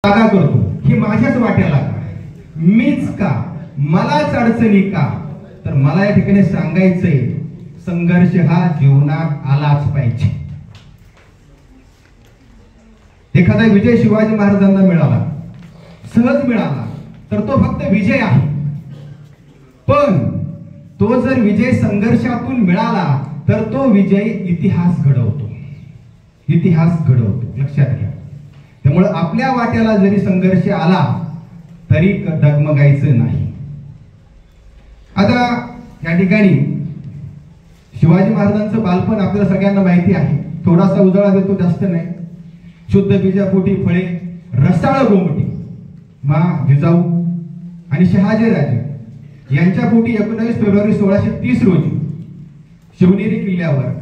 जागा करतो ही माझ्याच वाट्याला का, मीच का, मलाच अडचणी का? तर मला या ठिकाणी सांगायचंय, संघर्ष हा जीवनात आलाच पाहिजे. एखादा विजय शिवाजी महाराजांना मिळाला, सहज मिळाला, तर तो फक्त विजय आहे. पण तो जर विजय संघर्षातून मिळाला तर तो विजय इतिहास घडवतो, इतिहास घडवतो. लक्षात घ्या. त्यामुळे आपल्या वाट्याला जरी संघर्ष आला तरी डगमगायचं नाही. आता या ठिकाणी शिवाजी महाराजांचं बालपण आपल्याला सगळ्यांना माहिती आहे. थोडासा उजाळा देतो, जास्त नाही. शुद्ध बीजापोटी फळे, रसाळ गोमटी, मा जिजाऊ आणि शहाजीराजे यांच्या पोटी 19 फेब्रुवारी 1630 रोजी शिवनेरी किल्ल्यावर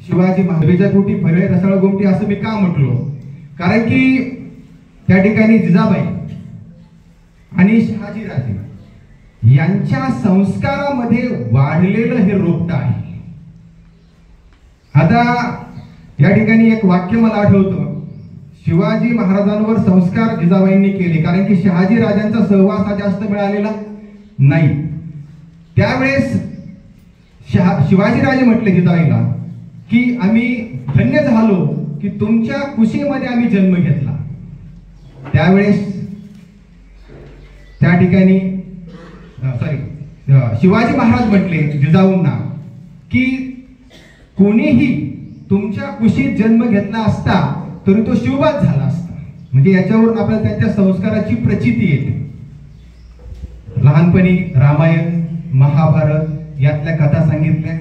शिवाजी महाराजांच्या पोटी फळे, रसाळ गोमटी असं मी का म्हटलो? कारण की त्या ठिकाणी जिजाबाई आणि शहाजीराजे यांच्या संस्कारामध्ये वाढलेलं हे रोपट आहे. आता या ठिकाणी एक वाक्य मला आठवतं. शिवाजी महाराजांवर संस्कार जिजाबाईंनी केले कारण की शहाजी राजांचा सहवास हा जास्त मिळालेला नाही. त्यावेळेस शिवाजीराजे म्हटले जिजाबाईला की आम्ही धन्य झालो की तुमच्या कुशीमध्ये आम्ही जन्म घेतला. त्यावेळेस त्या ठिकाणी शिवाजी महाराज म्हटले जिजाऊंना की कोणीही तुमच्या कुशीत जन्म घेतला असता तरी तो शिवबाज झाला असता. म्हणजे याच्यावरून आपल्याला त्यांच्या संस्काराची प्रचिती येते. लहानपणी रामायण महाभारत यातल्या कथा सांगितल्या.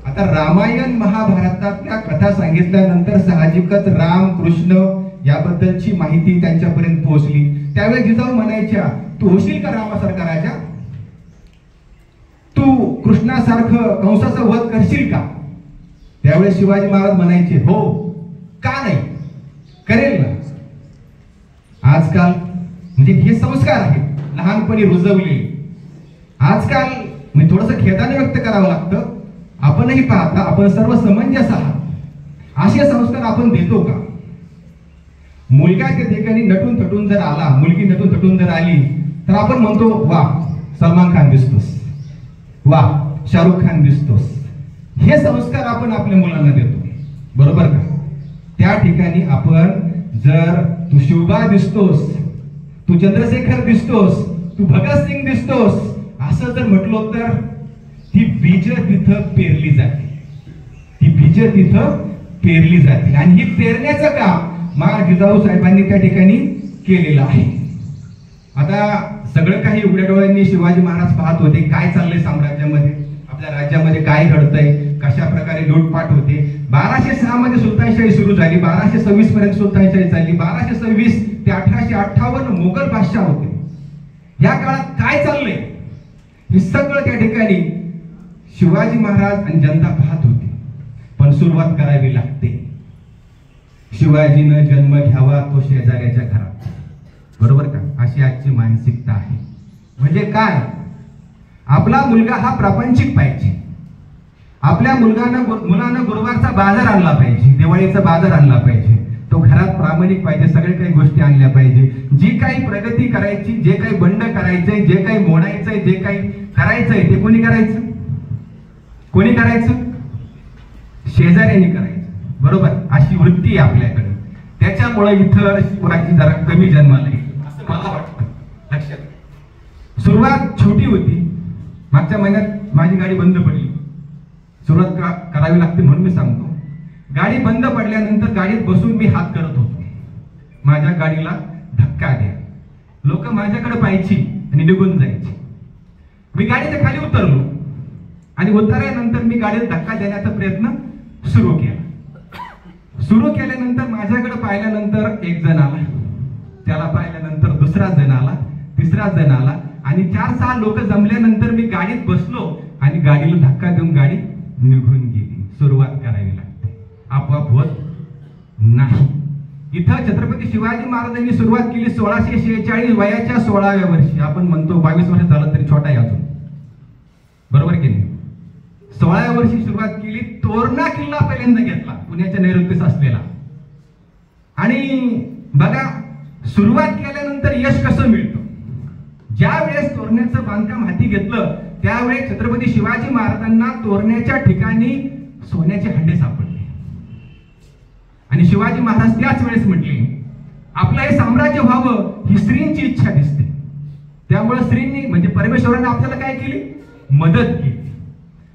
आता रामायण महाभारतातल्या कथा सांगितल्यानंतर साहजिकच राम कृष्ण याबद्दलची माहिती त्यांच्यापर्यंत पोहोचली. त्यावेळी जिजाऊ म्हणायच्या, तू होशील का रामासारखा राजा? तू कृष्णासारखं कंसाचा वध करशील का? त्यावेळेस शिवाजी महाराज म्हणायचे, हो, का नाही, करेल ना. आजकाल म्हणजे हे संस्कार आहेत लहानपणी रुजवले. आजकाल म्हणजे थोडंसं खेदाने व्यक्त करावं लागतं. आपणही पाहता आपण सर्व समंजस आहात. असे संस्कार आपण देतो का? मुलगा त्या ठिकाणी नटून थटून जर आला, मुलगी नटून थटून जर आली तर आपण म्हणतो, वा सलमान खान दिसतोस, वा शाहरुख खान दिसतोस. हे संस्कार आपण आपल्या मुलांना देतो, बरोबर का? त्या ठिकाणी आपण जर तू शिवबा दिसतोस, तू चंद्रशेखर दिसतोस, तू भगतसिंग दिसतोस असं जर म्हटलो तर ती बीज तिथं पेरली जाते, ती बीज तिथं पेरली जाते. आणि ही पेरण्याचं काम मा जिजाऊ साहेबांनी त्या ठिकाणी केलेलं आहे. आता सगळं काही उघड्या डोळ्यांनी शिवाजी महाराज पाहत होते, काय चाललंय साम्राज्यामध्ये, आपल्या राज्यामध्ये काय घडतंय, कशा प्रकारे लूटपाट होते. 1206 मध्ये सुलतानशाही सुरू झाली, 1226 पर्यंत सुलतानशाही चालली, 1226 ते 1858 मोगल बादशाह होते. या काळात काय चाललंय हे सगळं त्या ठिकाणी शिवाजी महाराज आणि जनता पाहत होती. पण सुरुवात करावी लागते. शिवाजीनं जन्म घ्यावा तो शेजाऱ्याच्या घरात, बरोबर का? अशी आजची मानसिकता आहे. म्हणजे काय? आपला मुलगा हा प्रापंचिक पाहिजे. आपल्या मुलानं गुरुवारचा बाजार आणला पाहिजे, दिवाळीचा बाजार आणला पाहिजे. तो घरात प्रामाणिक पाहिजे, सगळे काही गोष्टी आणल्या पाहिजे. जी काही प्रगती करायची, जे काही बंड करायचंय, जे काही मोडायचंय, जे काही करायचंय ते कोणी करायचं? कोणी करायचं? शेजाऱ्यांनी करायचं, बरोबर? अशी वृत्ती आहे आपल्याकडे. त्याच्यामुळे इथं शिवाजी जरा कमी जन्माला येईल असं मला वाटतं. लक्षात. सुरुवात छोटी होती. मागच्या महिन्यात माझी गाडी बंद पडली. सुरुवात करावी लागते म्हणून मी सांगतो. गाडी बंद पडल्यानंतर गाडीत बसून मी हात करत होतो, माझ्या गाडीला धक्का द्या. लोक माझ्याकडे पाहायची आणि निघून जायची. मी गाडीच्या खाली उतरलो आणि उतरल्यानंतर मी गाडीला धक्का देण्याचा प्रयत्न सुरू केला. सुरू केल्यानंतर माझ्याकडे पाहिल्यानंतर एक जण आला, त्याला पाहिल्यानंतर दुसरा जण आला, तिसरा जण आला आणि 4-6 लोक जमल्यानंतर मी गाडीत बसलो आणि गाडीला धक्का देऊन गाडी निघून गेली. सुरुवात करावी लागते, आपोआप होत नाही. इथं छत्रपती शिवाजी महाराजांनी सुरुवात केली 1646 वयाच्या 16व्या वर्षी. आपण म्हणतो 22 वर्ष झालं तरी छोटा आहे अजून, बरोबर की नाही? 16व्या वर्षी सुरुवात केली. तोरणा किल्ला पहिल्यांदा घेतला, पुण्याच्या नैऋत्येस असलेला. आणि बघा सुरुवात केल्यानंतर यश कसं मिळतं? ज्या वेळेस तोरण्याचं बांधकाम हाती घेतलं त्यावेळेस छत्रपती शिवाजी महाराजांना तोरण्याच्या ठिकाणी सोन्याचे हंडे सापडले आणि शिवाजी महाराज त्याच वेळेस म्हटले आपलं हे साम्राज्य व्हावं ही स्त्रींची इच्छा दिसते, त्यामुळे स्त्रींनी म्हणजे परमेश्वराने आपल्याला काय केली? मदत केली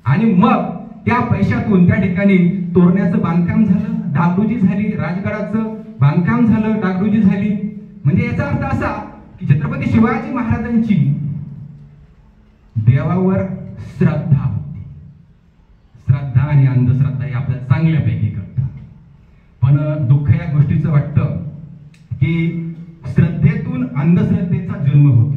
आणि मग त्या पैशातून त्या ठिकाणी तोरण्याचं बांधकाम झालं, डागडुजी झाली, राजगडाचं बांधकाम झालं, डागडुजी झाली. म्हणजे याचा अर्थ असा की छत्रपती शिवाजी महाराजांची देवावर श्रद्धा होती. श्रद्धा आणि अंधश्रद्धा हे आपल्याला चांगल्यापैकी कळतं, पण दुःख या गोष्टीचं वाटतं की श्रद्धेतून अंधश्रद्धेचा जन्म होतो.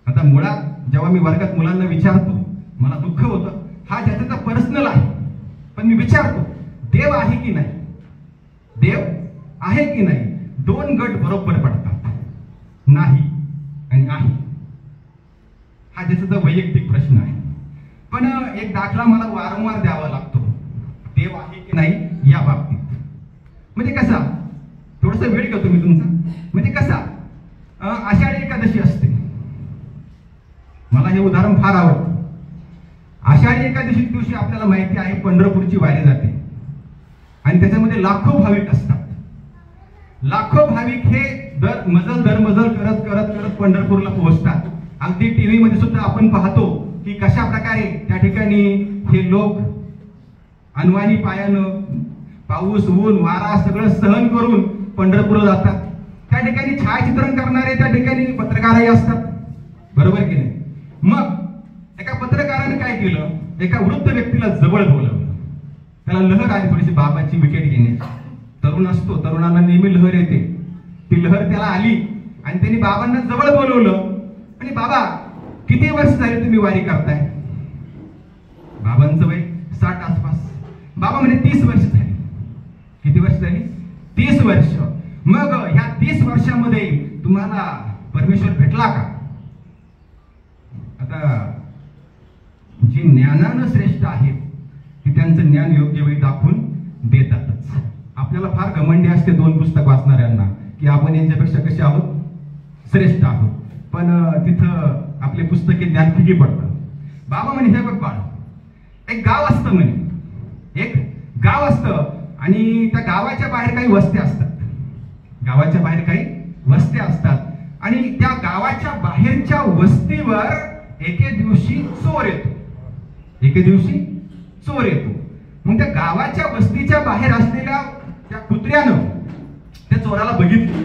आता मुळात जेव्हा मी वर्गात मुलांना विचारतो मला दुःख होतं, हा ज्याचा पर्सनल आहे, पण मी विचारतो देव आहे की नाही, देव आहे की नाही. दोन गट बरोबर पडतात, नाही आणि आहे. हा ज्याचा वैयक्तिक प्रश्न आहे, पण एक दाखला मला वारंवार द्यावा लागतो देव आहे की नाही या बाबतीत. म्हणजे कसा, थोडस वेळ घेतो मी तुमचा. म्हणजे कसा, आषाढी एकादशी असते, मला हे उदाहरण फार आवडतं. आषाढी एकादशी दिवशी आपल्याला माहिती आहे पंढरपूरची वारी जाते आणि त्याच्यामध्ये लाखो भाविक असतात. लाखो भाविक हे दर मजल करत करत करत पंढरपूरला पोहोचतात. अगदी टीव्ही मध्ये सुद्धा आपण पाहतो की कशा प्रकारे त्या ठिकाणी हे लोक अनवाणी पायानं पाऊस ऊन वारा सगळं सहन करून पंढरपूरला जातात. त्या ठिकाणी छायाचित्रण करणारे त्या ठिकाणी पत्रकारही असतात, बरोबर की नाही. मग एका पत्रकाराने काय केलं, एका वृद्ध व्यक्तीला जवळ बोलवलं. त्याला लहर आली थोडीशी बाबाची विकेट घेण्याची. तरुण असतो, तरुणांना नेहमी लहर येते. ती लहर त्याला आली आणि त्यांनी बाबांना जवळ बोलवलं आणि बाबा किती वर्ष झाले तुम्ही वारी करताय? बाबांचं वय 60 आसपास. बाबा म्हणे 30 वर्ष झाली. किती वर्ष झाली? 30 वर्ष. मग ह्या 30 वर्षामध्ये तुम्हाला परमेश्वर भेटला का? आता जी ज्ञानानं श्रेष्ठ आहेत ती त्यांचं ज्ञान योग्य वेळी दाखवून देतातच. आपल्याला फार घमंडी असते 2 पुस्तक वाचणाऱ्यांना की आपण यांच्यापेक्षा कसे आहोत, श्रेष्ठ आहोत, पण तिथं आपले पुस्तके ज्ञान फिकी पडतं. बाबा म्हणे हे बघ बाळ, एक गाव असतं म्हणे, एक गाव असतं आणि त्या गावाच्या बाहेर काही वस्त्या असतात. गावाच्या बाहेर काही वस्त्या असतात आणि त्या गावाच्या बाहेरच्या वस्तीवर एके दिवशी चोर येतो. एके दिवशी चोर येतो. मग त्या गावाच्या वस्तीच्या बाहेर असलेल्या त्या कुत्र्यानं त्या चोराला बघितलं.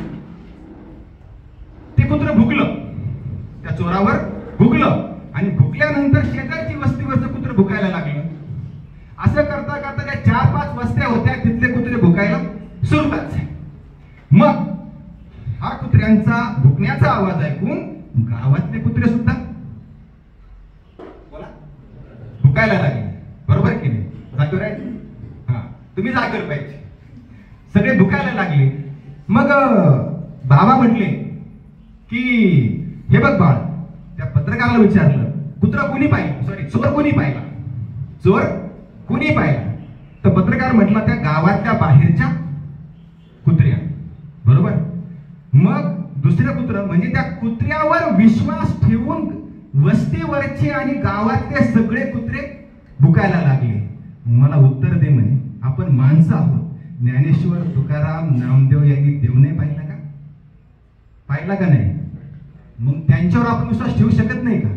ते कुत्र भुकलं, त्या चोरावर भुकलं आणि भुकल्यानंतर शेजारची वस्तीवरचं कुत्र भुकायला लागलं. असं करता करता त्या 4-5 वस्त्या होत्या, तिथले कुत्रे भुकायला सुरुवात झाली. मग हा कुत्र्यांचा भुकण्याचा आवाज ऐकून गावातले कुत्रे सुद्धा भुकायला लागले, बरोबर की नाही? जागेवर आहे? हा, तुम्ही जागेवर पाहिजे. सगळे भुकायला लागले. मग बाबा म्हटले की हे बघ बाळ, त्या पत्रकाराला विचारलं कुत्रा कोणी पाहिलं, सॉरी चोर कोणी पाहिला, चोर कोणी पाहिला? तर पत्रकार म्हटला त्या गावातल्या बाहेरच्या कुत्र्या, बरोबर. मग दुसऱ्या कुत्र म्हणजे त्या कुत्र्यावर विश्वास ठेवून वस्तीवरचे आणि गावातले सगळे कुत्रे भुकायला लागले. मला उत्तर दे म्हणे, आपण माणसं आहोत. ज्ञानेश्वर तुकाराम नामदेव यांनी देव नाही पाहिला का? पाहिला का नाही? मग त्यांच्यावर आपण विश्वास ठेवू शकत नाही का?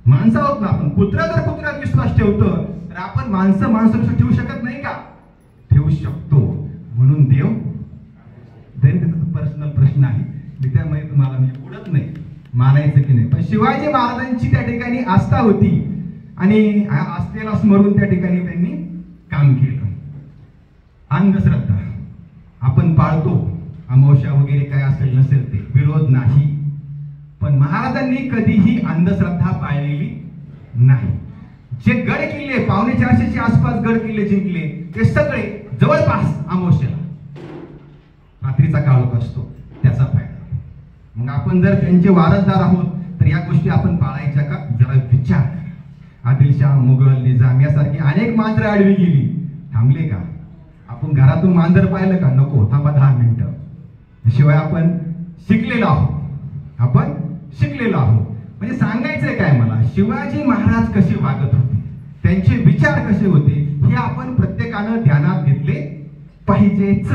माणसं आहोत ना आपण. कुत्रा जर कुत्र्यावर विश्वास ठेवतो तर आपण माणसावर ठेवू शकत नाही का? ठेवू शकतो. म्हणून देव पर्सनल प्रश्न आहे, मी त्यामुळे तुम्हाला मी उडत नाही मानायचं की नाही. पण शिवाजी महाराजांची त्या ठिकाणी आस्था होती आणि आस्थेला स्मरून त्या ठिकाणी त्यांनी काम केलं. अंधश्रद्धा आपण पाळतो, अमावस्या वगैरे काय असेल नसेल ते विरोध नाही, पण महाराजांनी कधीही अंधश्रद्धा पाळलेली नाही. जे गड किल्ले 450च्या आसपास गड किल्ले जिंकले ते सगळे जवळपास अमावस्याला रात्रीचा काळ असतो, त्याचा फायदा. मग आपण जर त्यांचे वारसदार आहोत तर या गोष्टी आपण पाळायच्या का? जरा विचार करा. आदिलशाह, मुघल, निजाम यासारखी अनेक मांजरं आडवी गेली, थांबले का? आपण घरातून मांजर पाहिलं का? नको, थांबा 10 मिनिटं. शिवाय आपण शिकलेलो आहोत, आपण शिकलेलो आहोत. म्हणजे सांगायचंय काय मला, शिवाजी महाराज कसे वागत होते, त्यांचे विचार कसे होते, हे आपण प्रत्येकानं ध्यानात घेतले पाहिजेच.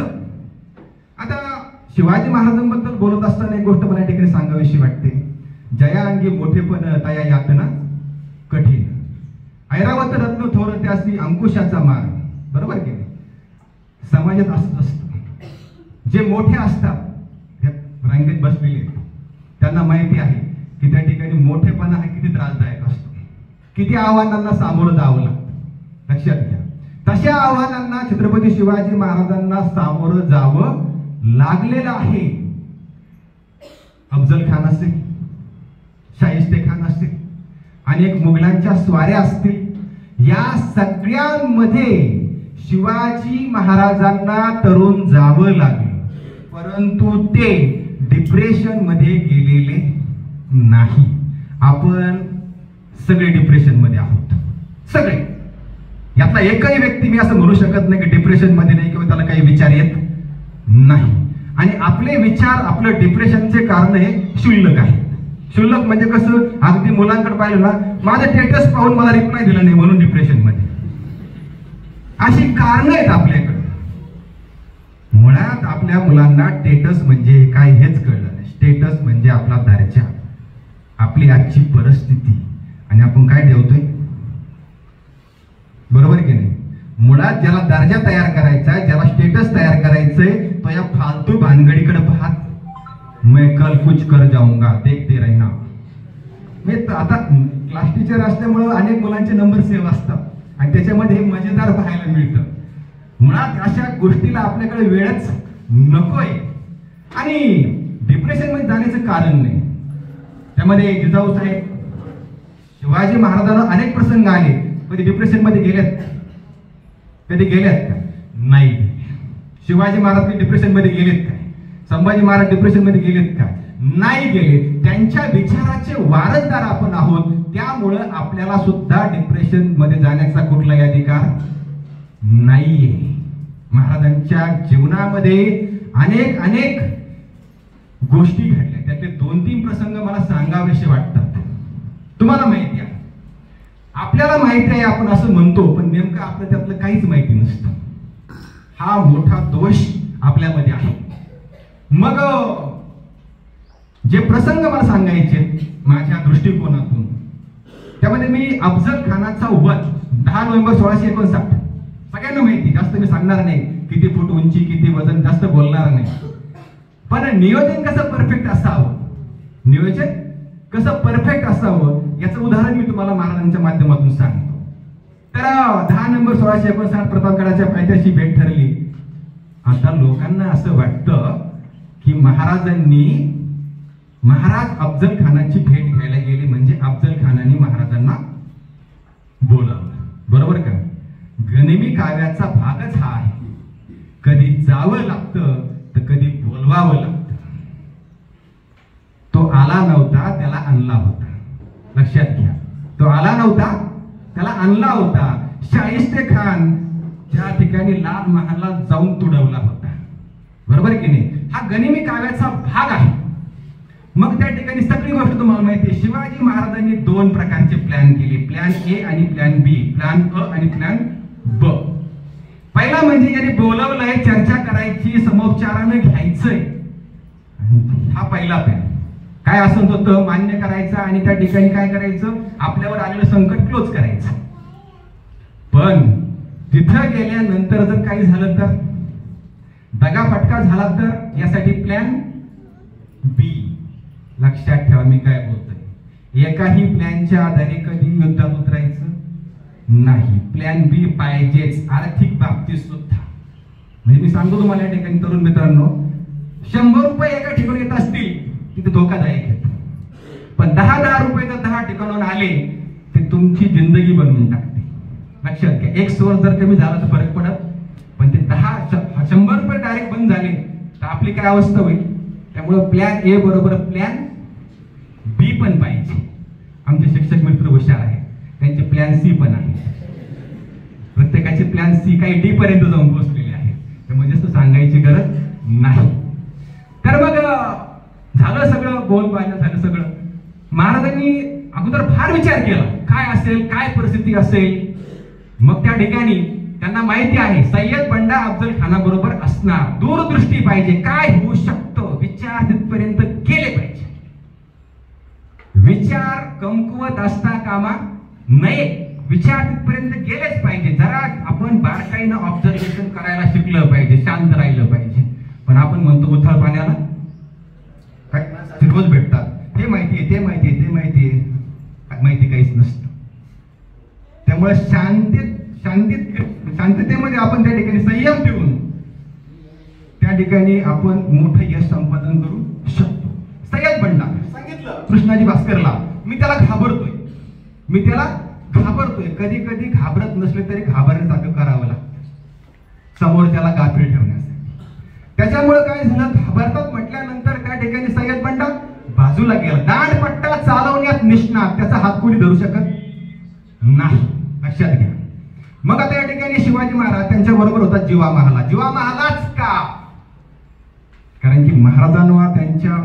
आता शिवाजी महाराजांबद्दल बोलत असताना एक गोष्ट मला या ठिकाणी सांगावीशी वाटते. जया अंगी मोठेपण तया यातना कठीण, ऐरावत रत्न थोर त्यासी अंकुशाचा मार. बरोबर की नाही? समाजात असंच असतं. जे मोठे असतात रांगेत बसलेले त्यांना माहिती आहे की त्या ठिकाणी मोठेपणा हा किती त्रासदायक असतो, किती आव्हानांना सामोरं जावं लागतं. लक्षात घ्या, तशा आव्हानांना छत्रपती शिवाजी महाराजांना सामोरं जावं लागलेलं आहे. अफजल खान असेल, शाहिस्ते खान असेल, अनेक मुघलांच्या स्वाऱ्या असतील, या सगळ्यांमध्ये शिवाजी महाराजांना तरुण जावं लागलं, परंतु ते डिप्रेशन मध्ये गेलेले नाही. आपण सगळे डिप्रेशन मध्ये आहोत, सगळे. यातला एकही व्यक्ती मी असं म्हणू शकत नाही की डिप्रेशन मध्ये नाही किंवा त्याला काही विचार येत नाही. आणि आपले विचार, आपलं डिप्रेशनचे कारण हे क्षुल्लक आहे. क्षुल्लक म्हणजे कसं, अगदी मुलांकडे पाहिलं ना, माझं स्टेटस पाहून मला रिप्लाय दिला नाही म्हणून डिप्रेशन मध्ये, अशी कारण आहेत आपल्याकडे. मुळात आपल्या मुलांना स्टेटस म्हणजे काय हेच कळलं नाही. स्टेटस म्हणजे आपला दर्जा, आपली आजची परिस्थिती, आणि आपण काय ठेवतोय. बरोबर की नाही? मुळात ज्याला दर्जा तयार करायचा, ज्याला स्टेटस तयार करायचंय, तो या फालतू भानगडीकडे पाहत, मैं कल कुछ कर जाऊंगा देखते रहना. मी आता क्लास टीचर असल्यामुळं अनेक मुलांचे नंबर सेव्ह असतात आणि त्याच्यामध्ये हे मजेदार पाहायला मिळतं. मुळात अशा गोष्टीला आपल्याकडे वेळच नकोय आणि डिप्रेशन मध्ये जाण्याचं कारण नाही. त्यामध्ये जिजाऊ साहेब, शिवाजी महाराजांना अनेक प्रसंग आले, कधी डिप्रेशन मध्ये गेलेत, कधी गेलेत का? नाही. शिवाजी महाराज कधी डिप्रेशन मध्ये गेलेत का? संभाजी महाराज डिप्रेशन मध्ये गेलेत का? नाही गेले. त्यांच्या विचाराचे वारसदार आपण आहोत, त्यामुळं आपल्याला सुद्धा डिप्रेशन मध्ये जाण्याचा कुठलाही अधिकार नाहीये. महाराजांच्या जीवनामध्ये अनेक अनेक गोष्टी घडल्या, त्यातले 2-3 प्रसंग मला सांगावेसे वाटतात. तुम्हाला माहिती आहे, आपल्याला माहिती आहे, आपण असं म्हणतो, पण नेमकं आपलं त्यातलं काहीच माहिती नसतं. हा मोठा दोष आपल्यामध्ये आहे. मग जे प्रसंग मला सांगायचे माझ्या दृष्टिकोनातून, त्यामध्ये मी अफजल खानाचा वध 10 नोव्हेंबर 1659, सगळ्यांना माहिती, जास्त मी सांगणार नाही, किती फूट उंची, किती वजन, जास्त बोलणार नाही. पण नियोजन कसं परफेक्ट असावं, नियोजन कसं परफेक्ट असावं याचं उदाहरण मी तुम्हाला महाराजांच्या माध्यमातून सांगतो. तर 10 नोव्हेंबर 1659 प्रतापगडाच्या पायथ्याशी भेट ठरली. आता लोकांना असं वाटतं की महाराज अफजल खानाची भेट घ्यायला गेले म्हणजे अफजल खानाने महाराजांना बोलावलं. बरोबर का? गनिमी काव्याचा भागच हा आहे. कधी जावं लागतं तर कधी बोलवावं लागतं. तो आला नव्हता, त्याला आणला होता. लक्षात घ्या, तो आला नव्हता, त्याला आणला होता. शाहिस्ते खान ज्या ठिकाणी लाल महालात जाऊन तुडवला होता. बरोबर की नाही? हा गनिमी काव्याचा भाग आहे. मग त्या ठिकाणी सगळी गोष्ट तुम्हाला माहिती आहे. शिवाजी महाराजांनी 2 प्रकारचे प्लॅन केले, प्लॅन ए आणि प्लॅन बी, प्लॅन अ आणि प्लॅन ब. पहिला म्हणजे याने बोलवलंय, चर्चा करायची, समोपचारानं घ्यायचंय, हा पहिला प्लॅन. काय असं होतं, मान्य करायचं आणि त्या ठिकाणी काय करायचं, आपल्यावर आलेलं संकट क्लोज करायचं. पण तिथं गेल्यानंतर जर काही झालं तर, दगाफटका झाला तर, यासाठी प्लॅन बी. लक्षात ठेवा मी काय बोलतोय. एकाही प्लॅनच्या आधारे कधी युद्धात उतरायचं नाही. प्लॅन बी पाहिजेच, आर्थिक बाबतीत सुद्धा. म्हणजे मी सांगतो तुम्हाला या ठिकाणी तरुण मित्रांनो, 100 रुपये एका ठिकाणी येत असतील तिथे धोकादायक आहे, पण 10 रुपये जर 10 ठिकाणाहून आले ते तुमची जिंदगी बनवून टाकते. लक्षात घ्या, एक सोर्स जर कमी झाला तर फरक पडत, पण ते 100 रुपये डायरेक्ट बंद झाले तर आपली काय अवस्था होईल. त्यामुळे प्लॅन ए बरोबर प्लॅन बी पण पाहिजे. आमचे शिक्षक मित्र हुशार आहेत, त्यांचे प्लॅन सी पण आहे. प्रत्येकाचे प्लॅन सी काही डी पर्यंत जाऊन पोहोचलेले आहेत, त्यामुळे जास्त सांगायची गरज नाही. तर मग झालं सगळं, बोल पाहिलं झालं सगळं. महाराजांनी अगोदर फार विचार केला, काय असेल, काय परिस्थिती असेल. मग त्या ठिकाणी त्यांना माहिती आहे सय्यद बंडा अफजल खानाबरोबर असणार, दूरदृष्टी पाहिजे, काय होऊ शकतं विचार तिथपर्यंत केले पाहिजे. विचार कमकुवत असता कामा नये, विचार तिथपर्यंत गेलेच पाहिजे. जरा आपण बारकाईनं ऑब्झर्वेशन करायला शिकलं पाहिजे, शांत राहिलं पाहिजे. पण आपण म्हणतो उथळ पाण्याला काय रोज भेटतात, ते माहितीये ते माहितीये ते माहितीये, माहिती काहीच नसतं. त्यामुळे शांततेमध्ये आपण त्या ठिकाणी संयम ठेवून त्या ठिकाणी आपण मोठं यश संपादन करू शकतो. सय्यद बंडा सांगितलं कृष्णाजी भास्करला, मी त्याला घाबरतोय, मी त्याला घाबरतोय. कधी कधी घाबरत नसले तरी घाबरण्यासारखं करावं लागतं समोरच्याला गाफील ठेवण्यासाठी. त्याच्यामुळे काय झालं, घाबरतात म्हटल्यानंतर त्या ठिकाणी सय्यद बंडा बाजूला गेला. दांडपट्टा चालवण्यात निष्णात, त्याचा हात कोणी धरू शकत नाही, लक्षात घ्या. मग आता या ठिकाणी शिवाजी महाराज त्यांच्या बरोबर होता जिवा महाराज. जिवा महाराज का? कारण की महाराजांवर त्यांच्या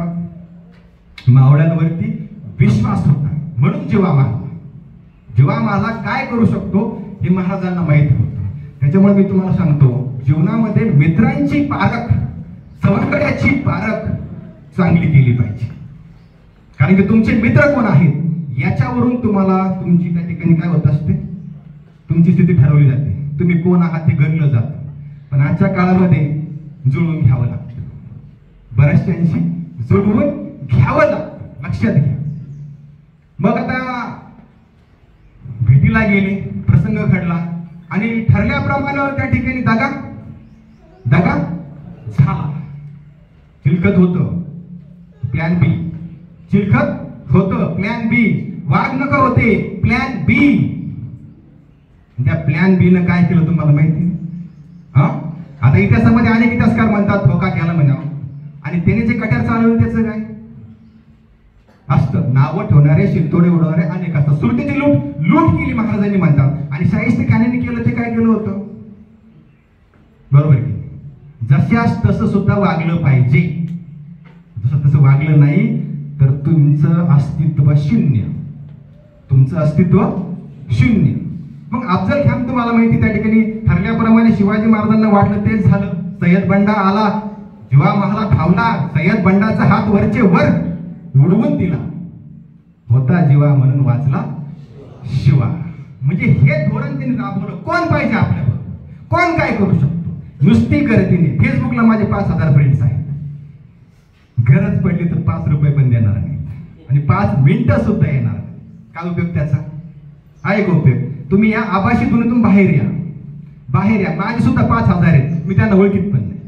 मावळ्यांवरती विश्वास होता, म्हणून जिवा महाराज. जिवा महाराज काय करू शकतो हे महाराजांना माहित होतं. त्याच्यामुळे मी तुम्हाला सांगतो, जीवनामध्ये मित्रांची पारख, सवंगड्याची पारख चांगली केली पाहिजे. कारण की तुमचे मित्र कोण आहेत याच्यावरून तुम्हाला तुमची त्या ठिकाणी काय होत असते, तुमची स्थिती ठरवली जाते. तुम्ही कोण आहात हे गणलं जातं. पण आजच्या काळामध्ये जुळवून घ्यावं लागतं, बऱ्याचशांशी जुळवून घ्यावं लागतं, लक्षात घ्या. मग आता भेटीला गेले, प्रसंग घडला आणि ठरल्याप्रमाणे त्या ठिकाणी दगा झाला. चिलखत होतं प्लॅन बी, चिलखत होतं प्लॅन बी, वाघ नका होते प्लॅन बी. त्या प्लॅन बी न काय केलं तुम्हाला माहिती? आता इतिहासामध्ये अनेक इतिहासकार म्हणतात धोका केला म्हणावं, आणि त्याने जे कट्यार चालवलं त्याचं काय असतं, नावं ठेवणारे, शिंतोडे उडवणारे अनेक असतात. सुरतेची लूट केली महाराजांनी म्हणतात, आणि शाहिस्तेखानाने केलं ते काय केलं होतं, बरोबर की? जशास तसं सुद्धा वागलं पाहिजे. जसं तसं वागलं नाही तर तुमचं अस्तित्व शून्य, तुमचं अस्तित्व शून्य. मग अफजल खान तुम्हाला माहिती त्या ठिकाणी ठरल्याप्रमाणे शिवाजी महाराजांना वाटलं तेच झालं. सय्यद बंडा आला, जिवा महाराज धावला, सय्यद बंडाचा हात वरचे वर उडवून दिला. होता जीवा म्हणून वाचला शिवा. म्हणजे हे धोरण त्यांनी राबवलं. कोण पाहिजे आपल्यावर, कोण काय करू शकतो. नुसती गर्दीने फेसबुकला माझे 5,000 फ्रेंड्स आहेत, गरज पडली तर 5 रुपये पण देणार नाही आणि 5 मिनिटं सुद्धा येणार. काय उपयोग त्याचा? आहे का उपयोग? तुम्ही या आभासी दुनियेतून बाहेर या, बाहेर या. माझे सुद्धा 5,000 आहेत, मी त्यांना ओळखीत पण नाही.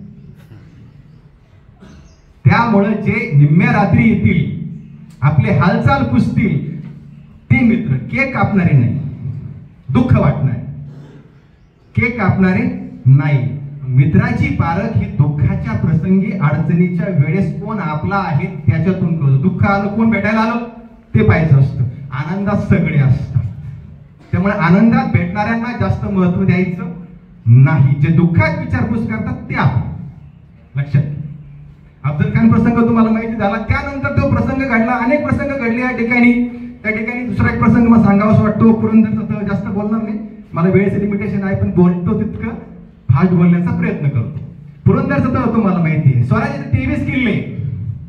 त्यामुळे जे निम्म्या रात्री येतील, आपले हालचाल पुसतील, ते मित्र. केक कापणारे नाही, दुःख वाटणारे, केक कापणारे नाही. मित्राची पारख ही दुःखाच्या प्रसंगी, अडचणीच्या वेळेस कोण आपला आहे त्याच्यातून कळतं. दुःख आलं, कोण भेटायला आलं ते पाहिजे असतं. आनंदात सगळे असतात. त्यामुळे आनंदात भेटणाऱ्यांना जास्त महत्व द्यायचं नाही. जे दुःखात विचारपूस करतात ते आपण लक्षात. अफजल खान प्रसंग तुम्हाला माहिती झाला. त्यानंतर तो प्रसंग घडला, अनेक प्रसंग घडले या ठिकाणी. त्या ठिकाणी दुसरा एक प्रसंग मला सांगावासा वाटतो. पुरंदरचा जास्त बोलणार नाही, मला वेळेचं लिमिटेशन आहे, पण बोलतो तितकं फास्ट बोलण्याचा प्रयत्न करतो. पुरंदरचं तर तुम्हाला माहिती आहे. स्वराज्याचे 23 किल्ले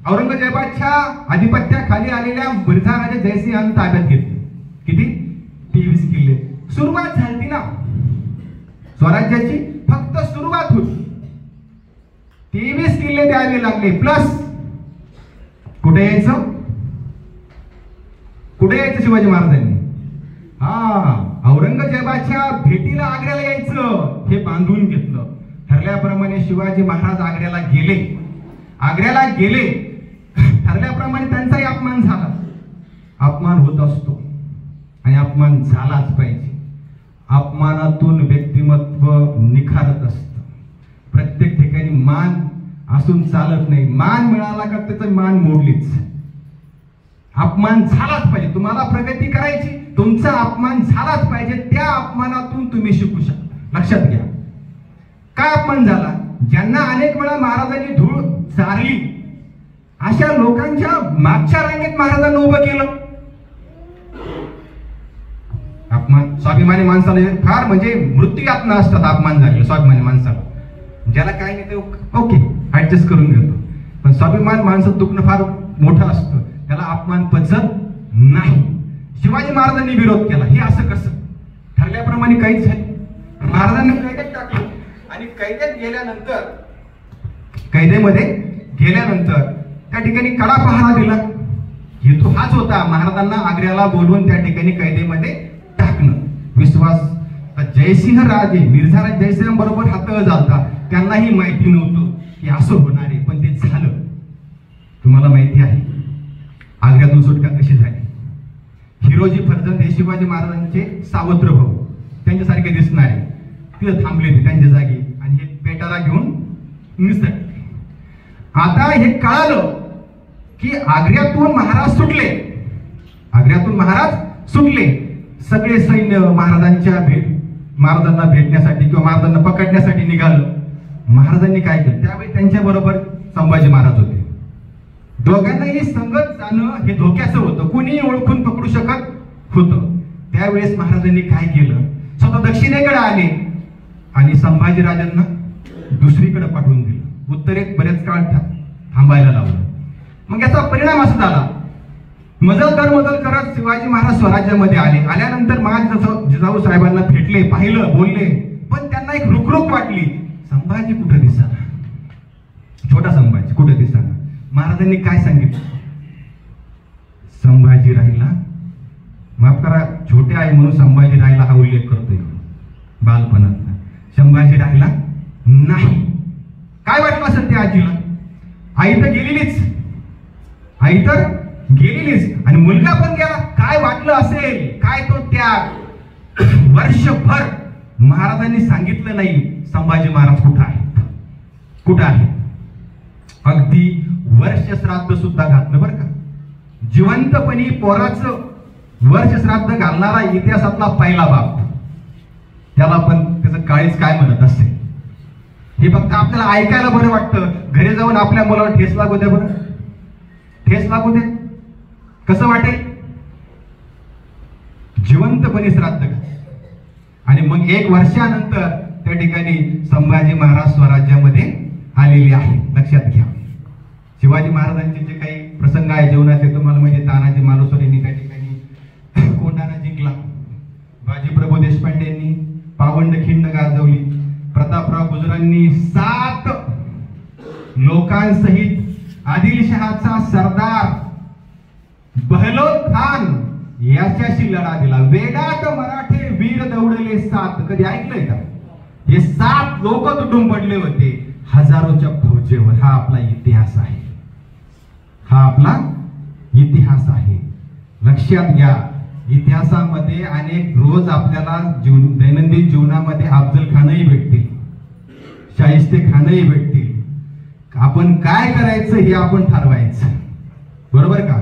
औरंगजेबाच्या आधिपत्याखाली आलेल्या मिर्झा राजा जयसिंहाने ताब्यात घेतले. किती? 23 किल्ले. सुरुवात झाली ना स्वराज्याची, फक्त सुरुवात होती. 23 किल्ले द्यावे लागले. प्लस कुठे यायचं, कुठे यायचं शिवाजी महाराजांनी? औरंगजेबाच्या भेटीला आग्र्याला यायचं, हे बांधून घेतलं. ठरल्याप्रमाणे शिवाजी महाराज आग्र्याला गेले. आग्र्याला गेले, ठरल्याप्रमाणे त्यांचाही अपमान झाला. अपमान होत असतो आणि अपमान झालाच पाहिजे. अपमानातून व्यक्तिमत्व निखारत असतं. प्रत्येक ठिकाणी मान असून चालत नाही. मान मिळाला का त्याचं मान मोडलीच. अपमान झालाच पाहिजे. तुम्हाला प्रगती करायची, तुमचा अपमान झालाच पाहिजे. त्या अपमानातून तुम्ही शिकू शकता. लक्षात घ्या. काय अपमान झाला? ज्यांना अनेक वेळा महाराजांनी धूळ चारली अशा लोकांच्या मागच्या रांगेत महाराजांना उभं केलं. अपमान स्वाभिमानी माणसाला फार म्हणजे मृत्यू यातना असतात अपमान झालेला स्वाभिमानी माणसाला. ज्याला काय नाही ते ओके ऍडजस्ट करून घेतो, पण स्वाभिमान माणसाचं दुखणं फार मोठं असतं, त्याला अपमान पचत नाही. शिवाजी महाराजांनी विरोध केला. हे असं कसं? ठरल्याप्रमाणे काहीच झालं. महाराजांनी कैदेत टाकलं आणि कैदेमध्ये गेल्यानंतर त्या ठिकाणी कडा पहारा दिला. हेतू हाच होता, महाराजांना आग्र्याला बोलवून त्या ठिकाणी कैदेमध्ये टाकणं. विश्वास जयसिंह राजे मिर्झा जयसिंह बरोबर हातळ झालता, त्यांनाही माहिती नव्हतं की असं होणार आहे, पण ते झालं. तुम्हाला माहिती आहे आग्र्यातून सुटका कशी झाली. हिरोजी फर्जंद हे शिवाजी महाराजांचे सावत्र भाऊ, त्यांच्यासारखे दिसणारे तिथे थांबले ते त्यांच्या जागी आणि हे पेटारा घेऊन निसटले. आता हे कळालं की आग्र्यातून महाराज सुटले. सगळे सैन्य महाराजांना भेटण्यासाठी किंवा महाराजांना पकडण्यासाठी निघालं. महाराजांनी काय केलं, त्यावेळी त्यांच्या बरोबर संभाजी महाराज होते. दोघांनाही संगत जाणं हे धोक्याचं होतं, कुणीही ओळखून पकडू शकत होतं. त्यावेळेस महाराजांनी काय केलं, स्वतः दक्षिणेकडे आले आणि संभाजीराजांना दुसरीकडे पाठवून दिलं. उत्तरेत बरेच काळ थांबायला लावलं. मग याचा परिणाम असा झाला, मजल करत शिवाजी महाराज स्वराज्यामध्ये आले. आल्यानंतर महाराज जिजाऊ साहेबांना भेटले, पाहिलं, बोलले, पण त्यांना एक रुखरुख वाटली. संभाजी कुठं दिसना, छोटा संभाजी कुठं दिसना. महाराजांनी काय सांगितलं, संभाजी राहिला, माफ करा छोटे आहे म्हणून संभाजी राहिला हा उल्लेख करतोय बालपणातला. संभाजी राहिला नाही. काय वाटलं असेल त्या आजीला? आई तर गेलेलीच आणि मुलगा पण गेला. काय वाटलं असेल, काय तो त्याग. वर्षभर महाराजांनी सांगितलं नाही संभाजी महाराज कुठं आहे. अगदी वर्ष श्राद्ध सुद्धा घातलं बरं का. जिवंतपणी पोराचं वर्ष श्राद्ध घालणारा इतिहासातला पहिला बाप, त्याला पण त्याचं काळीच काय म्हणत असते. हे फक्त आपल्याला ऐकायला बरं वाटतं. घरी जाऊन आपल्या मुलावर ठेस लागू दे बरं, ठेस लागू दे, कसं वाटेल. जिवंतपणे श्राद्ध घाल. आणि मग 1 वर्षानंतर त्या ठिकाणी संभाजी महाराज स्वराज्यामध्ये आलेले आहे. लक्षात घ्या, शिवाजी महाराजांचे जे काही प्रसंग आहे जीवनाचे तुम्हाला म्हणजे तानाजी मालुसरे यांनी त्या ठिकाणी कोंढाणा जिंकला, बाजीप्रभू देशपांडेंनी पावंड खिंड गाजवली, प्रतापराव गुजरांनी 7 लोकांसहित आदिलशहाचा सरदार बहलोद खान याच्याशी लढा दिला. वेडात मराठे वीर दौडले 7. कधी ऐकलंय का? हे 7 लोक तुटून पडले होते हजारोच्या फौजेवर. हा आपला इतिहास आहे, लक्षात घ्या. इतिहासामध्ये अनेक रोज आपल्याला दैनंदिन जीवनामध्ये अफजल खानही भेटतील, शाहिस्ते खानही भेटतील. आपण काय करायचं हे आपण ठरवायचं, बरोबर का?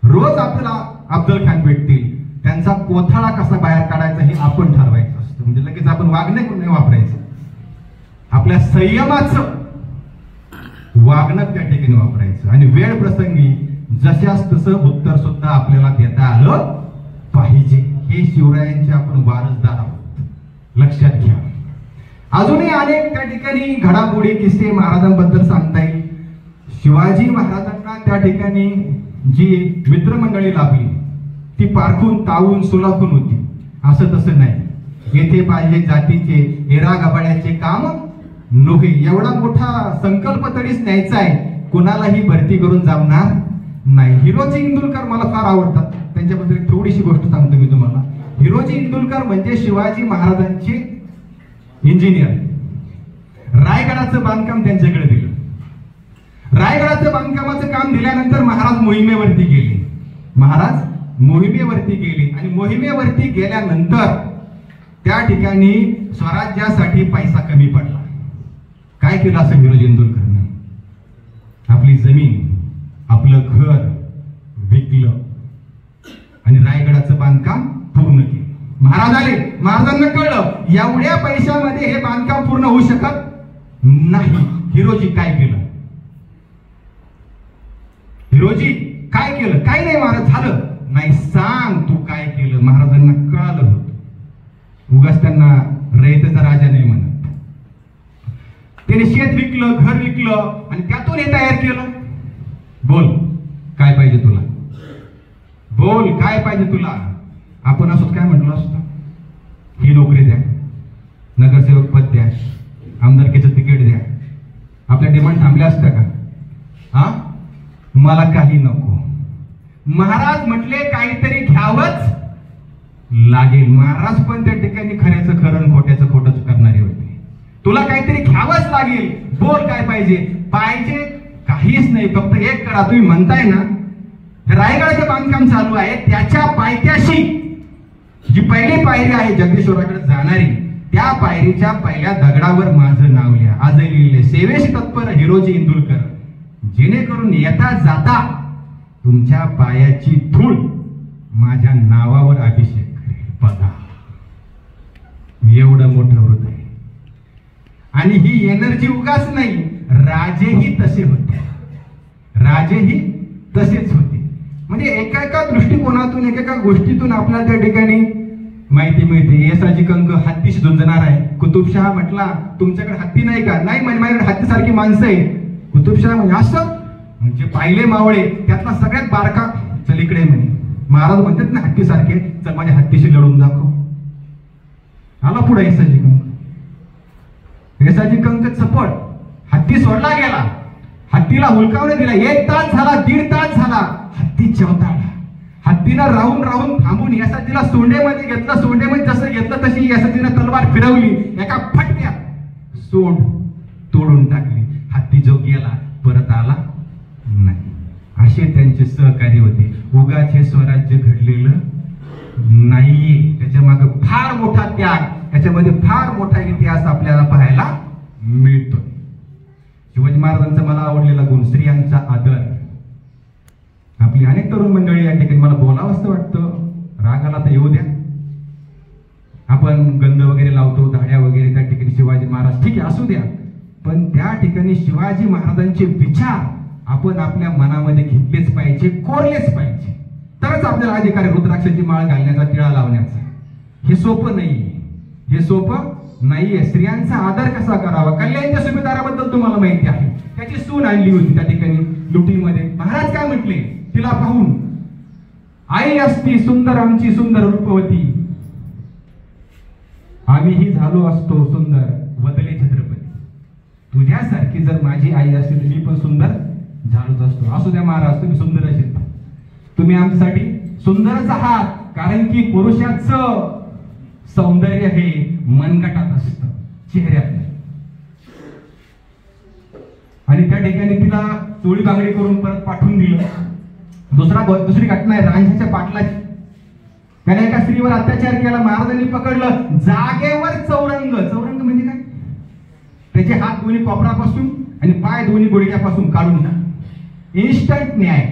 रोज आपल्याला अफजल खान भेटतील, त्यांचा कोथळा कसा बाहेर काढायचा हे आपण ठरवायचं असतं. म्हणजे लगेच आपण वागणे नाही वापरायचं, आपल्या संयमाचं वागणं त्या ठिकाणी वापरायचं. आणि वेळ प्रसंगी जशास तसं उत्तर सुद्धा आपल्याला देता आलं पाहिजे. हे शिवरायांचे आपण वारसदार आहोत, लक्षात घ्या. अजूनही अनेक त्या ठिकाणी घडामोडी किस्से महाराजांबद्दल सांगता येईल. शिवाजी महाराजांना त्या ठिकाणी जी मित्रमंडळी लाभली ती पारखून तावून सुलाखून होती, असं तसं नाही. येथे पाहिजे जातीचे एरा गबाड्याचे काम नव्हे. एवढा मोठा संकल्प तरीच न्यायचा आहे, कुणालाही भरती करून जमणार नाही. हिरोजी इंदुलकर मला फार आवडतात, त्यांच्याबद्दल एक थोडीशी गोष्ट सांगतो मी तुम्हाला. हिरोजी इंदुलकर म्हणजे शिवाजी महाराजांचे इंजिनियर. रायगडाचं बांधकाम त्यांच्याकडे दिलं. रायगडाचं बांधकामाचं काम दिल्यानंतर महाराज मोहिमेवरती गेले आणि मोहिमेवरती गेल्यानंतर त्या ठिकाणी स्वराज्यासाठी पैसा कमी पडला. काय केलं असं हिरोजी इंदुलकरनं? आपली जमीन, आपलं घर विकलं आणि रायगडाचं बांधकाम पूर्ण केलं. महाराज आले, महाराजांना कळलं एवढ्या पैशामध्ये हे बांधकाम पूर्ण होऊ शकत नाही. हिरोजी काय केलं? हिरोजी काय केलं? काय नाही महाराज झालं नाही. सांग तू काय केलं. महाराजांना कळालं होतं उगाच त्यांना रयतेचा राजा नाही म्हणत. त्याने शेत विकलं, घर विकलं आणि त्यातून हे तयार केलं. बोल काय पाहिजे तुला? बोल काय पाहिजे तुला? आपण असंच काय म्हटलं असतं, ही नोकरी द्या, नगरसेवक पद द्या, आमदारकीचं तिकीट द्या. आपल्या डिमांड थांबल्या असत्या का? हा, मला काही नको. महाराज म्हटले काहीतरी घ्यावंच लागेल. महाराज पण त्या ठिकाणी खऱ्याचं खरं खोट्याचं खोटंच करणारे होते. तुला काहीतरी घ्यावंच लागेल. बोल काय पाहिजे? पाहिजे काहीच नाही, फक्त एक करा. तुम्ही म्हणताय ना रायगडाचं बांधकाम चालू आहे, त्याच्या पायथ्याशी जी पहिली पायरी आहे जगदीश्वराकडे जाणारी, त्या पायरीच्या पहिल्या दगडावर माझं नाव लिहा. आजही लिहिले, सेवेशी तत्पर हिरोजी इंदुरकर, जेणेकरून येता जाता तुमच्या पायाची धूळ माझ्या नावावर अभिषेक करेल. बघा एवढं मोठं हृदय. आणि ही एनर्जी उगाच नाही, राजेही तसे होते. राजेही तसेच होते. म्हणजे एका दृष्टिकोनातून एका गोष्टीतून आपल्याला त्या ठिकाणी माहिती मिळते. येसाची कंक हत्तीशी झुंजणार आहे. कुतुबशहा म्हटला तुमच्याकडे हत्ती नाही का? नाही, माझ्याकडे हत्तीसारखी माणसं आहे. कुतुबशहा म्हणजे असं, म्हणजे पाहिले मावळे त्यातला सगळ्यात बारका चल इकडे म्हणे. महाराज म्हणतात ना हत्तीसारखे, चल माझ्या हत्तीशी लढून दाखव. आला पुढे येसाची कंक. येसाची कंक चपट, हत्ती सोडला गेला. हत्तीला हुलकावणे दिला. 1 तास झाला, 1.5 तास झाला, हत्ती चवताळला. हत्तीनं राहून थांबून यासाठीला सोंडेमध्ये घेतलं. सोंडेमध्ये जसं घेतलं तशी यासाठीनं तलवार फिरवली. एका फटक्यात सोंड तोडून टाकली. हत्ती जो गेला परत आला नाही. असे त्यांचे सहकारी होते. उगाच हे स्वराज्य घडलेलं नाहीये. त्याच्या मागे फार मोठा त्याग, त्याच्यामध्ये फार मोठा इतिहास आपल्याला पाहायला मिळतो. शिवाजी महाराजांचा मला आवडलेला गुण स्त्रियांचा आदर. आपली अनेक तरुण मंडळी या ठिकाणी, मला बोलावं असं वाटतं, रागाला तर येऊ द्या. आपण गंध वगैरे लावतो, दाढ्या वगैरे त्या ठिकाणी शिवाजी महाराज, ठीक आहे असू द्या, पण त्या ठिकाणी शिवाजी महाराजांचे विचार आपण आपल्या मनामध्ये घेतलेच पाहिजे, कोरलेच पाहिजे. तरच आपल्याला अधिकार आहे रुद्राक्षाची माळ घालण्याचा, टिळा लावण्याचा. हे सोपं नाहीये, हे सोपं नाहीये. स्त्रियांचा आदर कसा करावा? कल्याणच्या सुभेदाराबद्दल तुम्हाला माहिती आहे. त्याची सून आणली होती त्या ठिकाणी लुटीमध्ये. महाराज काय म्हटले तिला पाहून? आई असती सुंदर आमची सुंदर रूपवती, आम्हीही झालो असतो सुंदर वदले छत्रपती. तुझ्यासारखी जर माझी आई असती तर मी पण सुंदर झालोच असतो. असू द्या महाराज, तुम्ही सुंदर असेल, तुम्ही आमच्यासाठी सुंदरच आहात. कारण की पुरुषाचं सौंदर्य हे मनगटात असतं, चेहऱ्यात नाही. आणि त्या ठिकाणी तिला चोळी बांगडी करून परत पाठवून दिलं. दुसरी घटना आहे रांझ्याच्या पाटलाची. त्याने एका स्त्रीवर अत्याचार केला. महाराजांनी पकडलं, जागेवर चौरंग. चौरंग म्हणजे काय? त्याचे हात दोन्ही कोपरापासून आणि पाय दोन्ही गुडघ्यापासून काढून टाक. इन्स्टंट न्याय,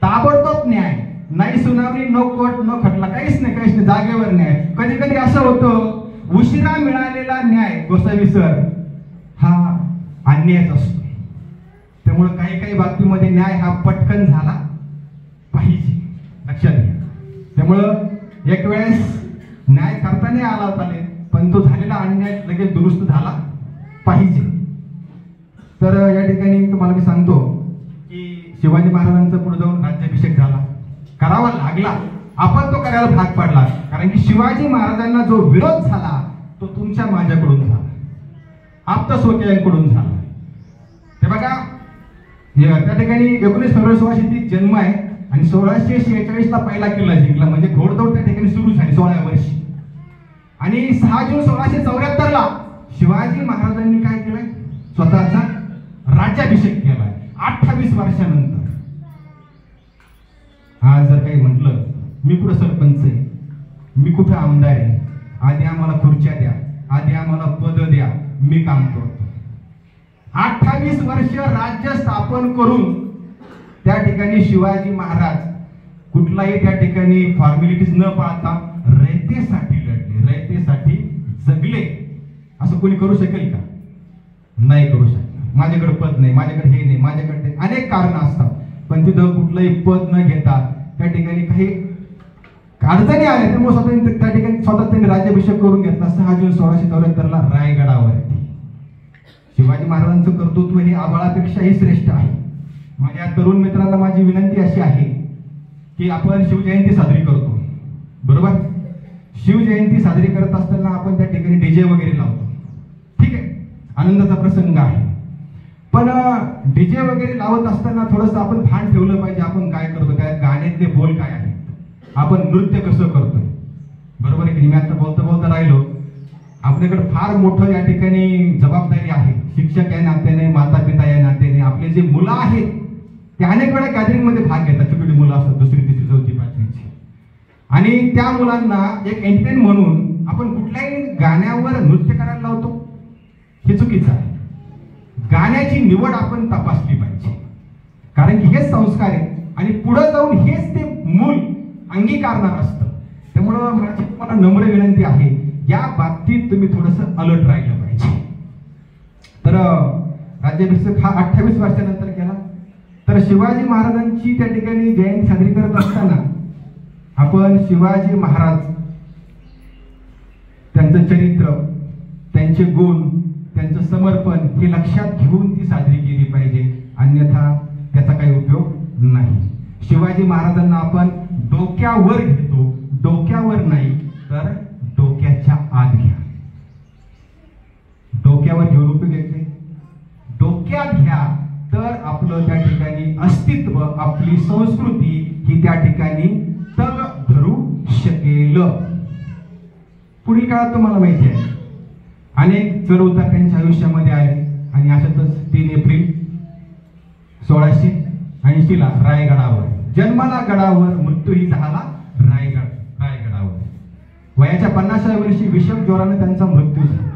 ताबडतोब न्याय. नाही सुनावणी, नो कोर्ट, नो खटला, काहीच नाही, जागेवर न्याय. कधी कधी असं होतं, उशिरा मिळालेला न्याय गोसावी सर हा अन्यायच असतो. त्यामुळे काही बाबतीमध्ये न्याय हा पटकन झाला पाहिजे, लक्षात घ्या. त्यामुळं एक वेळेस न्याय करताना आला होता, पण तो झालेला अन्याय लगेच दुरुस्त झाला पाहिजे. तर या ठिकाणी तुम्हाला मी सांगतो की शिवाजी महाराजांचा पुढे जाऊन राज्याभिषेक झाला, करावा लागला. आपण तो करायला भाग पडला. कारण की शिवाजी महाराजांना जो विरोध झाला तो तुमच्या माझ्याकडून झाला, आप्तस्वकीयांकडून झाला. ते बघा, त्या ठिकाणी 19 फेब्रुवारी 1630 जन्म आहे आणि 1646 ला पहिला किल्ला जिंकला. म्हणजे घोडदौड त्या ठिकाणी सुरू झाली 16व्या वर्षी. आणि 6 जून 1674 ला शिवाजी महाराजांनी काय केलंय? स्वतःचा राज्याभिषेक केलाय 28 वर्षानंतर. आज जर काही म्हटलं, मी कुठं सरपंच आहे, मी कुठं आमदार आहे, आधी आम्हाला खुर्च्या द्या, आधी आम्हाला पद द्या, मी काम करतो. 28 वर्ष राज्य स्थापन करून त्या ठिकाणी शिवाजी महाराज कुठलाही त्या ठिकाणी फॉर्मॅलिटीज न पाळता रयतेसाठी लढले, रयतेसाठी जगले. असं कोणी करू शकेल का? नाही करू शकत. माझ्याकडे पद नाही, माझ्याकडे हे नाही, माझ्याकडे अनेक कारण असतात. पण तिथं कुठलंही पद न घेता त्या ठिकाणी काही अडचणी आल्या, त्यामुळे स्वतः त्या ठिकाणी स्वतः त्यांनी राज्याभिषेक करून घेतला. 6 जून 1674 रायगडावरती. शिवाजी महाराजांचं कर्तृत्व हे आबाळापेक्षाही श्रेष्ठ आहे. माझ्या तरुण मित्रांना माझी विनंती अशी आहे की आपण शिवजयंती साजरी करतो, बरोबर. शिवजयंती साजरी करत असताना आपण त्या ठिकाणी डीजे वगैरे लावतो, ठीक आहे, आनंदाचा प्रसंग आहे. पण डीजे वगैरे लावत असताना थोडंसं आपण भान ठेवलं पाहिजे, आपण काय करतो, त्या गाण्यातले बोल काय आहेत, आपण नृत्य कसं करतोय, बरोबर आहे की. मी आता बोलता बोलता राहिलो, आपल्याकडे फार मोठं या ठिकाणी जबाबदारी आहे. शिक्षक या नात्याने, माता पिता या नात्याने, आपले जे मुलं आहेत ते अनेक वेळा गॅदरिंग मध्ये भाग घेतात. छोटी मुलं असतात, 2री, 3री, 4थी, 5वीची, आणि त्या मुलांना एक एंटरटेन म्हणून आपण कुठल्याही गाण्यावर नृत्य करायला लावतो, हे चुकीचं आहे. गाण्याची निवड आपण तपासली पाहिजे, कारण की हेच संस्कार आहे आणि पुढे जाऊन हेच ते मूल अंगीकारणार असतं. त्यामुळं माझी तुम्हाला नम्र विनंती आहे, या बाबतीत तुम्ही थोडंसं अलर्ट राहिलं पाहिजे. तर राज्याभिषेक हा 28 वर्षानंतर केला. तर शिवाजी महाराजांची त्या ठिकाणी जयंती साजरी करत असताना आपण शिवाजी महाराज, त्यांचं चरित्र, त्यांचे गुण, त्यांचं समर्पण हे लक्षात घेऊन ती साजरी केली पाहिजे, अन्यथा त्याचा काही उपयोग नाही. शिवाजी महाराजांना आपण डोक्यावर घेतो, डोक्यावर नाही तर डोक्याच्या आत घ्या. डोक्यावर घेऊन उपयोग येते, डोक्यात घ्या तर आपलं त्या ठिकाणी अस्तित्व, आपली संस्कृती ही त्या ठिकाणी तग धरू शकेल. पुढील काळात तुम्हाला माहिती आहे अनेक चढउतार त्यांच्या आयुष्यामध्ये आले आणि अशातच 3 एप्रिल 1680 रायगडावर, जन्माला गडावर, मृत्यूही झाला रायगडावर. वयाच्या 50व्या वर्षी विषम ज्वराने त्यांचा मृत्यू झाला.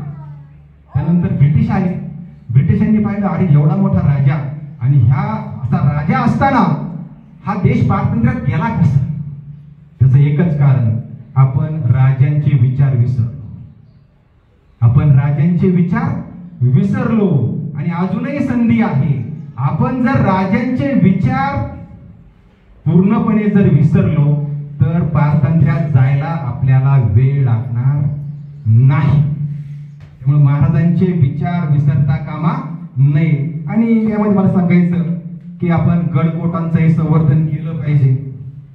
त्यानंतर ब्रिटिश आले. ब्रिटिशांनी पाहिलं, अरे एवढा मोठा राजा आणि ह्या असा राजा असताना हा देश पारतंत्र्यात गेला कसा? त्याचं एकच कारण, आपण राजांचे विचार विसरलो. आपण राजांचे विचार विसरलो आणि अजूनही संधी आहे. आपण जर राजांचे विचार पूर्णपणे जर विसरलो तर पारतंत्र्यात जायला आपल्याला वेळ लागणार नाही. त्यामुळे महाराजांचे विचार विसरता कामा नये. आणि यामध्ये मला सांगायचं की आपण गडकोटांचंही संवर्धन केलं पाहिजे,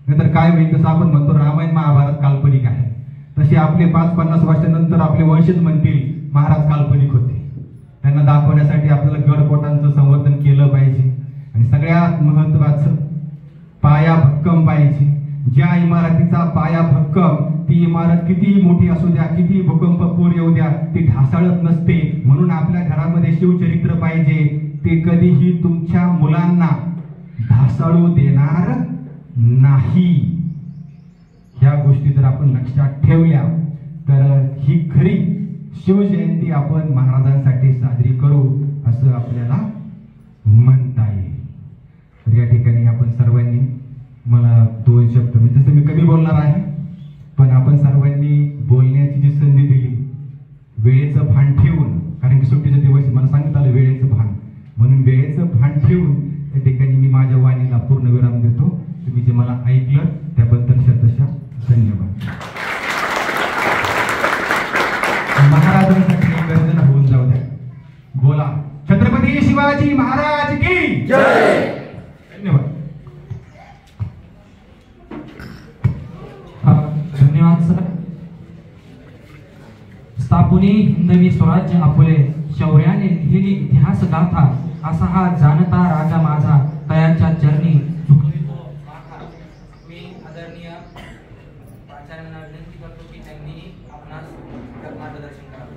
नाहीतर काय होईल, तसं आपण म्हणतो रामायण महाभारत काल्पनिक आहे, तसे आपले 5-50 वर्षानंतर आपले वंशज म्हणतील महाराज काल्पनिक होते. त्यांना दाखवण्यासाठी आपल्याला गडकोटांचं संवर्धन केलं पाहिजे. आणि सगळ्यात महत्वाचं, पाया भक्कम पाहिजे. ज्या इमारतीचा पाया भक्कम, ती इमारत कितीही मोठी असू द्या, किती भूकंप पूर येऊ द्या, ती ढासळत नसते. म्हणून आपल्या घरामध्ये शिवचरित्र पाहिजे, ते कधीही तुमच्या मुलांना ढासळू देणार नाही. ह्या गोष्टी जर आपण लक्षात ठेवल्या तर ही खरी शिवजयंती आपण महाराजांसाठी साजरी करू असं आपल्याला म्हणता येईल. तर या ठिकाणी आपण सर्वांनी, मला 2 शब्द, तसं मी कमी बोलणार आहे, पण आपण सर्वांनी बोलण्याची जी संधी दिली, वेळेचं भान ठेवून, कारण की सुट्टीचा दिवस मला सांगत आलं वेळेचं भान, म्हणून वेळेचं भान ठेवून त्या ठिकाणी मी माझ्या वाणीला पूर्ण विराम देतो. तुम्ही जे मला ऐकलं त्याबद्दल शतशः धन्यवाद. महाराजांसाठी गर्जना होऊन जाऊ द्या. बोला छत्रपती शिवाजी महाराज की जय. धन्यवाद. धन्यवाद सर. स्थापुनी हिंदवी स्वराज्य आपुले, शौर्याने लिहिली इतिहास गाथा, असा हा जाणता राजा माझा, तयाच्या चरणी झुकवितो माथा. मी आदरणीय प्राचार्यांना विनंती करतो की त्यांनी आपणास मार्गदर्शन करावे.